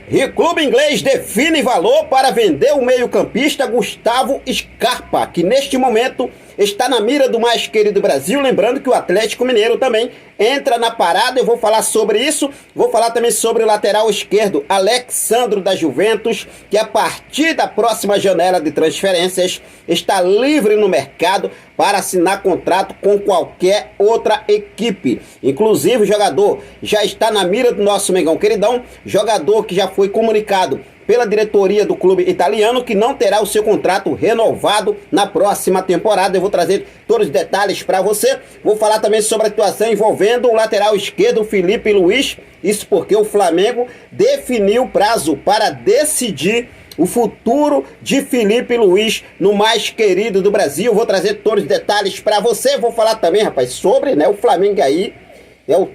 E clube inglês define valor para vender o meio-campista Gustavo Scarpa, que neste momento está na mira do mais querido Brasil. Lembrando que o Atlético Mineiro também entra na parada. Eu vou falar sobre isso. Vou falar também sobre o lateral esquerdo Alex Sandro da Juventus, que a partir da próxima janela de transferências está livre no mercado para assinar contrato com qualquer outra equipe. Inclusive o jogador já está na mira do nosso Mengão queridão, jogador que já foi comunicado pela diretoria do clube italiano que não terá o seu contrato renovado na próxima temporada. Eu vou trazer todos os detalhes para você. Vou falar também sobre a situação envolvendo o lateral esquerdo Filipe Luís. Isso porque o Flamengo definiu o prazo para decidir o futuro de Filipe Luís no mais querido do Brasil. Vou trazer todos os detalhes para você. Vou falar também, rapaz, sobre o Flamengo aí,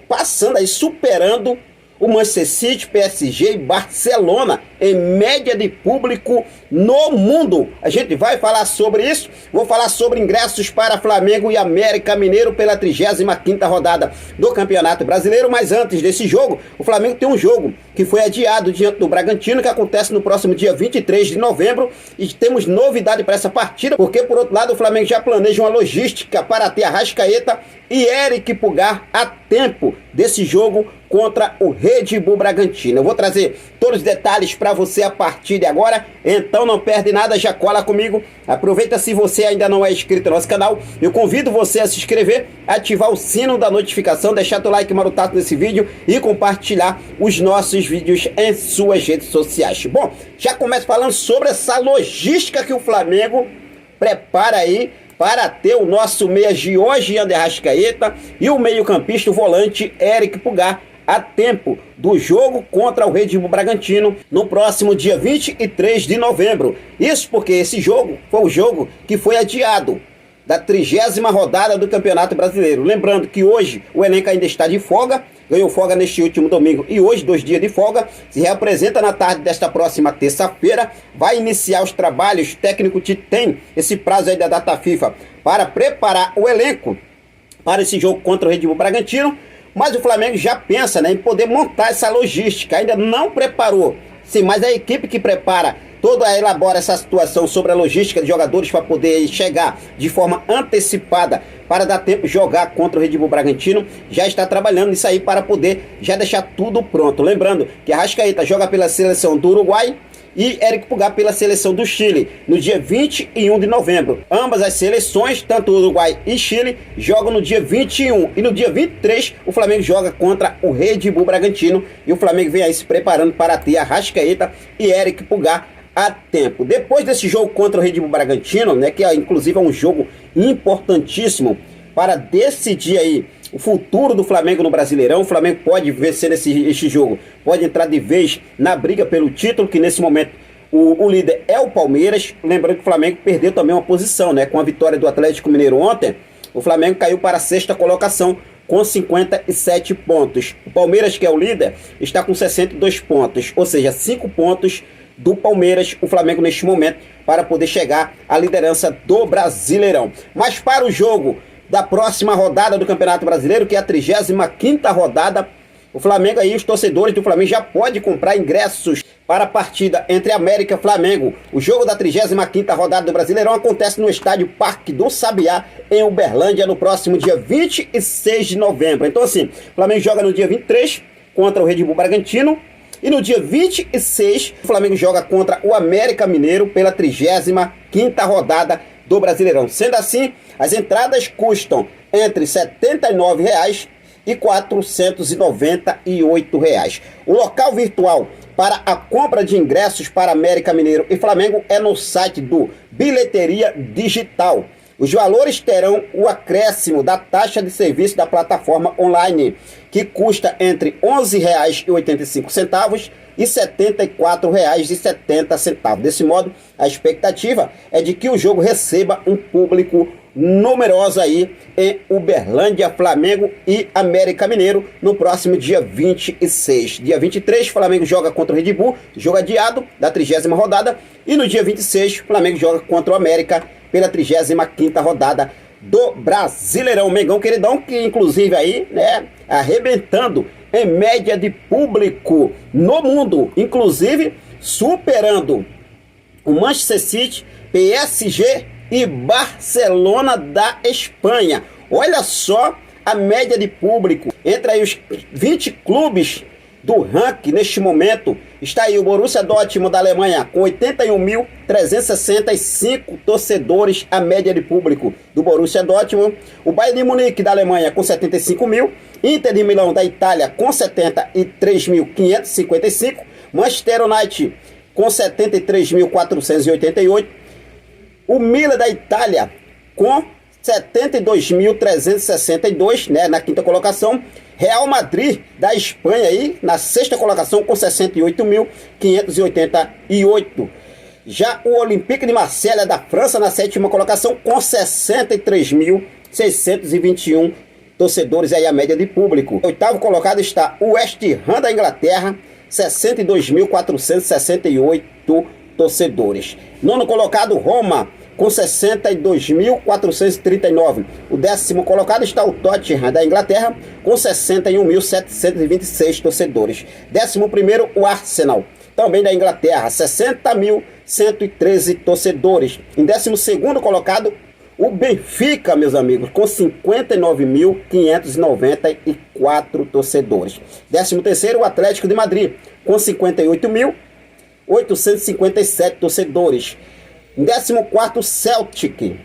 passando aí, superando o Manchester City, PSG e Barcelona em média de público no mundo. A gente vai falar sobre isso. Vou falar sobre ingressos para Flamengo e América Mineiro pela 35ª rodada do Campeonato Brasileiro. Mas antes desse jogo, o Flamengo tem um jogo que foi adiado diante do Bragantino, que acontece no próximo dia 23 de novembro. E temos novidade para essa partida, porque por outro lado o Flamengo já planeja uma logística para ter Arrascaeta e Eric Pulgar a tempo desse jogo contra o Red Bull Bragantino. Eu vou trazer todos os detalhes para você a partir de agora, então não perde nada, já cola comigo. Aproveita, se você ainda não é inscrito no nosso canal, eu convido você a se inscrever, ativar o sino da notificação, deixar teu like marotado nesse vídeo e compartilhar os nossos vídeos em suas redes sociais. Bom, já começo falando sobre essa logística que o Flamengo prepara aí para ter o nosso meia Georgian de Arrascaeta e o meio-campista, o volante Eric Pulgar, a tempo do jogo contra o Red Bull Bragantino no próximo dia 23 de novembro. Isso porque esse jogo foi o jogo que foi adiado da 30ª rodada do Campeonato Brasileiro. Lembrando que hoje o elenco ainda está de folga, ganhou folga neste último domingo e hoje 2 dias de folga. Se reapresenta na tarde desta próxima terça-feira, vai iniciar os trabalhos. O técnico tem esse prazo aí da data FIFA para preparar o elenco para esse jogo contra o Red Bull Bragantino. Mas o Flamengo já pensa em poder montar essa logística, ainda não preparou. Sim, mas a equipe que prepara, elabora essa situação sobre a logística de jogadores para poder chegar de forma antecipada para dar tempo de jogar contra o Red Bull Bragantino, já está trabalhando nisso aí para poder já deixar tudo pronto. Lembrando que a Arrascaeta joga pela seleção do Uruguai e Eric Pulgar pela seleção do Chile no dia 21 de novembro. Ambas as seleções, tanto Uruguai e Chile, jogam no dia 21 e no dia 23 o Flamengo joga contra o Red Bull Bragantino e o Flamengo vem aí se preparando para ter Arrascaeta e Eric Pulgar a tempo. Depois desse jogo contra o Red Bull Bragantino, que inclusive é um jogo importantíssimo para decidir aí o futuro do Flamengo no Brasileirão. O Flamengo pode vencer este jogo, pode entrar de vez na briga pelo título, que nesse momento o líder é o Palmeiras. Lembrando que o Flamengo perdeu também uma posição, com a vitória do Atlético Mineiro ontem. O Flamengo caiu para a 6ª colocação com 57 pontos. O Palmeiras, que é o líder, está com 62 pontos, ou seja, 5 pontos do Palmeiras, o Flamengo neste momento, para poder chegar à liderança do Brasileirão. Mas para o jogo da próxima rodada do Campeonato Brasileiro, que é a 35ª rodada, o Flamengo aí, os torcedores do Flamengo já podem comprar ingressos para a partida entre América e Flamengo. O jogo da 35ª rodada do Brasileirão acontece no estádio Parque do Sabiá, em Uberlândia, no próximo dia 26 de novembro. Então assim, o Flamengo joga no dia 23 contra o Red Bull Bragantino e no dia 26 o Flamengo joga contra o América Mineiro pela 35ª rodada do Brasileirão. Sendo assim, as entradas custam entre R$ 79,00 e R$ 498,00. O local virtual para a compra de ingressos para América Mineiro e Flamengo é no site do Bilheteria Digital. Os valores terão o acréscimo da taxa de serviço da plataforma online, que custa entre R$ 11,85 e R$ 74,70. Desse modo, a expectativa é de que o jogo receba um público numeroso aí em Uberlândia, Flamengo e América Mineiro no próximo dia 26. Dia 23, Flamengo joga contra o Red Bull, jogo adiado da 30ª rodada, e no dia 26, Flamengo joga contra o América pela 35ª rodada do Brasileirão. Mengão queridão, que inclusive aí, arrebentando em média de público no mundo, inclusive superando o Manchester City, PSG e Barcelona da Espanha. Olha só a média de público entre aí os 20 clubes do ranking neste momento. Está aí o Borussia Dortmund da Alemanha com 81.365 torcedores, a média de público do Borussia Dortmund. O Bayern de Munique da Alemanha com 75 mil. Inter de Milão da Itália com 73.555. Manchester United com 73.488. O Milan da Itália com 72.362, né, na quinta colocação. Real Madrid da Espanha aí na sexta colocação com 68.588. Já o Olympique de Marselha da França na sétima colocação com 63.621 torcedores, aí a média de público. Oitavo colocado está o West Ham da Inglaterra, 62.468 torcedores. Nono colocado, Roma, com 62.439. O décimo colocado está o Tottenham da Inglaterra, com 61.726 torcedores. Décimo primeiro, o Arsenal, também da Inglaterra, 60.113 torcedores. Em décimo segundo colocado, o Benfica, meus amigos, com 59.594 torcedores. Décimo terceiro, o Atlético de Madrid, com 58.857 torcedores. Em 14º, o Celtic,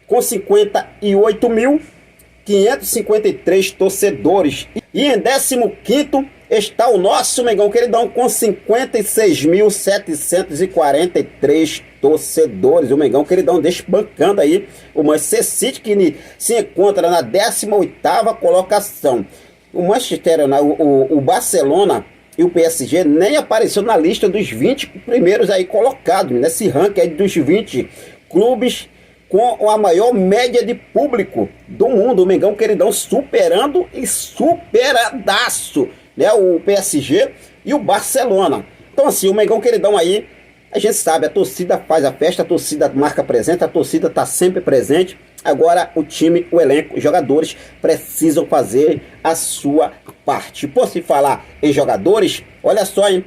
com 58.553 torcedores. E em 15º está o nosso Mengão Queridão, com 56.743 torcedores. O Mengão Queridão desbancando aí o Manchester City, que se encontra na 18ª colocação. O Manchester, o Barcelona e o PSG nem apareceu na lista dos 20 primeiros aí colocados, nesse ranking aí dos 20 clubes com a maior média de público do mundo. O Mengão Queridão superando e superadaço, né, o PSG e o Barcelona. Então assim, o Mengão Queridão aí, a gente sabe, a torcida faz a festa, a torcida marca presente, a torcida está sempre presente. Agora o time, o elenco, os jogadores precisam fazer a sua parte. Por se falar em jogadores, olha só, hein?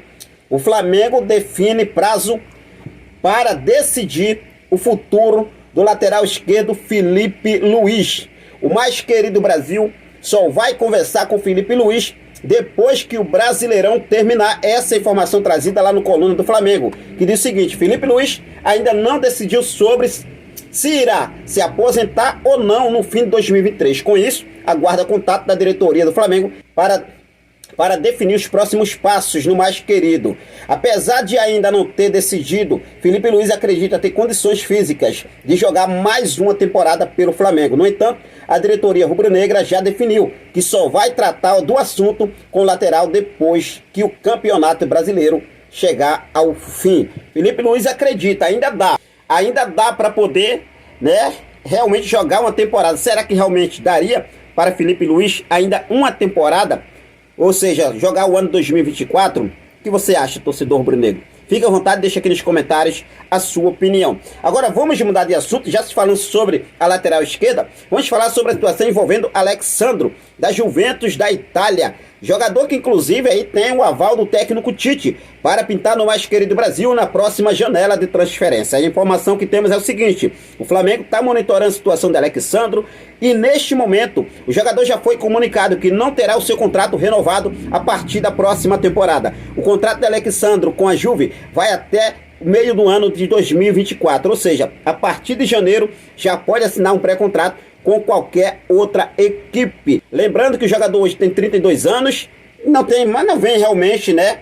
O Flamengo define prazo para decidir o futuro do lateral esquerdo Filipe Luís. O mais querido Brasil só vai conversar com Filipe Luís depois que o Brasileirão terminar. Essa informação trazida lá no Coluna do Flamengo, que diz o seguinte: Filipe Luís ainda não decidiu sobre se irá se aposentar ou não no fim de 2023. Com isso, aguarda contato da diretoria do Flamengo para definir os próximos passos no mais querido. Apesar de ainda não ter decidido, Filipe Luís acredita ter condições físicas de jogar mais uma temporada pelo Flamengo. No entanto, a diretoria rubro-negra já definiu que só vai tratar do assunto com o lateral depois que o Campeonato Brasileiro chegar ao fim. Filipe Luís acredita, ainda dá para poder, né, realmente jogar uma temporada. Será que realmente daria para Filipe Luís ainda uma temporada? Ou seja, jogar o ano 2024? O que você acha, torcedor rubro-negro? Fique à vontade, deixa aqui nos comentários a sua opinião. Agora vamos mudar de assunto, já se falando sobre a lateral esquerda, vamos falar sobre a situação envolvendo Alex Sandro, da Juventus da Itália. Jogador que inclusive aí tem o aval do técnico Tite para pintar no mais querido Brasil na próxima janela de transferência. A informação que temos é o seguinte: o Flamengo está monitorando a situação de Alex Sandro e neste momento o jogador já foi comunicado que não terá o seu contrato renovado a partir da próxima temporada. O contrato de Alex Sandro com a Juve vai até meio do ano de 2024, ou seja, a partir de janeiro já pode assinar um pré-contrato com qualquer outra equipe. Lembrando que o jogador hoje tem 32 anos, mas não vem realmente, né,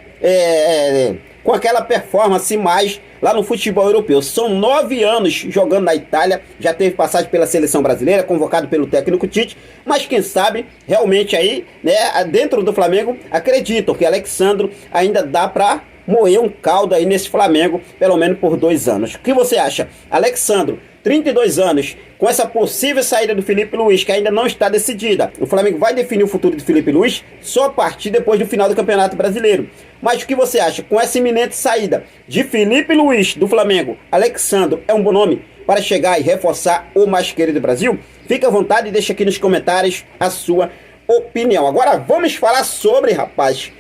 com aquela performance mais lá no futebol europeu. São 9 anos jogando na Itália, já teve passagem pela seleção brasileira, convocado pelo técnico Tite, mas quem sabe realmente aí, né, dentro do Flamengo, acreditam que Alex Sandro ainda dá para moer um caldo aí nesse Flamengo, pelo menos por 2 anos. O que você acha? Alex Sandro, 32 anos, com essa possível saída do Filipe Luís, que ainda não está decidida. O Flamengo vai definir o futuro do Filipe Luís só a partir depois do final do Campeonato Brasileiro. Mas o que você acha? Com essa iminente saída de Filipe Luís do Flamengo, Alex Sandro é um bom nome para chegar e reforçar o mais querido Brasil? Fique à vontade e deixa aqui nos comentários a sua opinião. Agora vamos falar sobre, rapaz,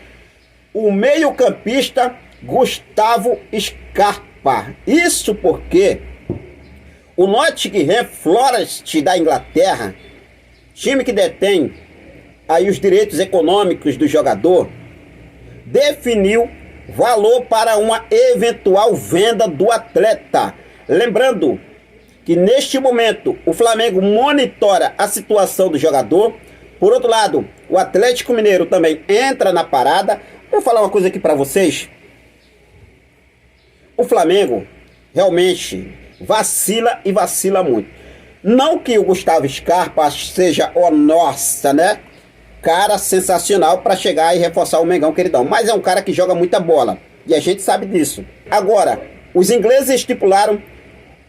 o meio-campista Gustavo Scarpa. Isso porque o Nottingham Forest da Inglaterra, time que detém aí os direitos econômicos do jogador, definiu valor para uma eventual venda do atleta. Lembrando que neste momento o Flamengo monitora a situação do jogador. Por outro lado, o Atlético Mineiro também entra na parada. Vou falar uma coisa aqui para vocês. O Flamengo realmente vacila e vacila muito. Não que o Gustavo Scarpa seja nossa, né? Cara sensacional para chegar e reforçar o Mengão queridão. Mas é um cara que joga muita bola. E a gente sabe disso. Agora, os ingleses estipularam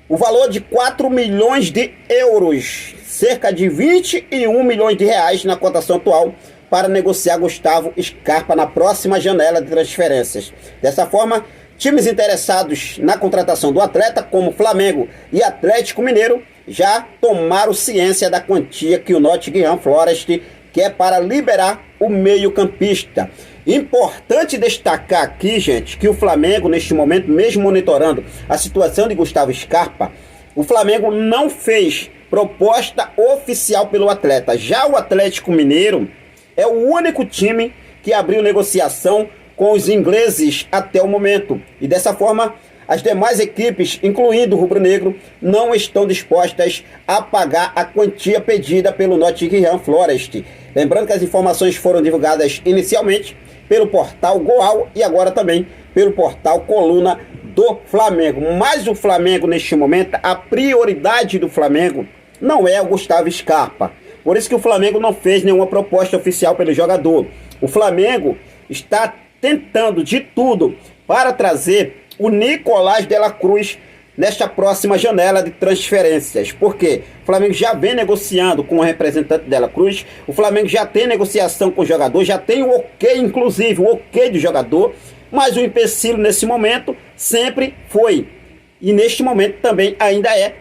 o valor de 4 milhões de euros. Cerca de 21 milhões de reais na cotação atual para negociar Gustavo Scarpa na próxima janela de transferências. Dessa forma, times interessados na contratação do atleta, como Flamengo e Atlético Mineiro, já tomaram ciência da quantia que o Nottingham Forest quer para liberar o meio-campista. Importante destacar aqui, gente, que o Flamengo, neste momento, mesmo monitorando a situação de Gustavo Scarpa, o Flamengo não fez proposta oficial pelo atleta. Já o Atlético Mineiro é o único time que abriu negociação com os ingleses até o momento. E dessa forma, as demais equipes, incluindo o rubro-negro, não estão dispostas a pagar a quantia pedida pelo Nottingham Forest. Lembrando que as informações foram divulgadas inicialmente pelo portal Goal e agora também pelo portal Coluna do Flamengo. Mas o Flamengo, neste momento, a prioridade do Flamengo não é o Gustavo Scarpa. Por isso que o Flamengo não fez nenhuma proposta oficial pelo jogador. O Flamengo está tentando de tudo para trazer o Nicolás de la Cruz nesta próxima janela de transferências. Porque o Flamengo já vem negociando com o representante de la Cruz, o Flamengo já tem negociação com o jogador, já tem o ok, inclusive o ok do jogador, mas o empecilho nesse momento sempre foi, e neste momento também ainda é,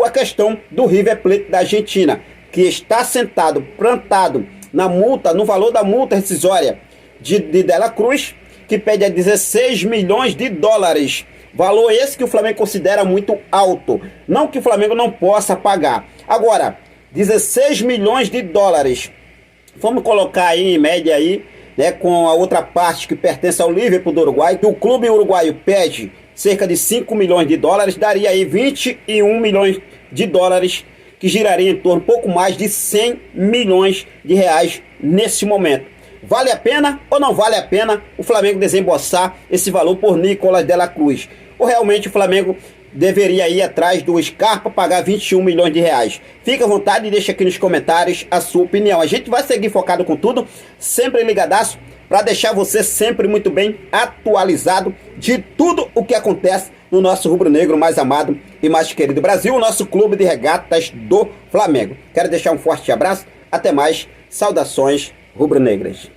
a questão do River Plate da Argentina, que está sentado, plantado na multa, no valor da multa rescisória de la Cruz, que pede a 16 milhões de dólares. Valor esse que o Flamengo considera muito alto. Não que o Flamengo não possa pagar. Agora, 16 milhões de dólares. Vamos colocar aí em média aí, né, com a outra parte que pertence ao Liverpool do Uruguai, que o clube uruguaio pede cerca de 5 milhões de dólares, daria aí 21 milhões de dólares, que giraria em torno pouco mais de 100 milhões de reais nesse momento. Vale a pena ou não vale a pena o Flamengo desembolsar esse valor por Nicolás de la Cruz? Ou realmente o Flamengo deveria ir atrás do Scarpa, pagar 21 milhões de reais? Fica à vontade e deixa aqui nos comentários a sua opinião. A gente vai seguir focado com tudo, sempre ligadaço, para deixar você sempre muito bem atualizado de tudo o que acontece no nosso rubro-negro mais amado e mais querido Brasil, o nosso clube de regatas do Flamengo. Quero deixar um forte abraço, até mais, saudações rubro-negras.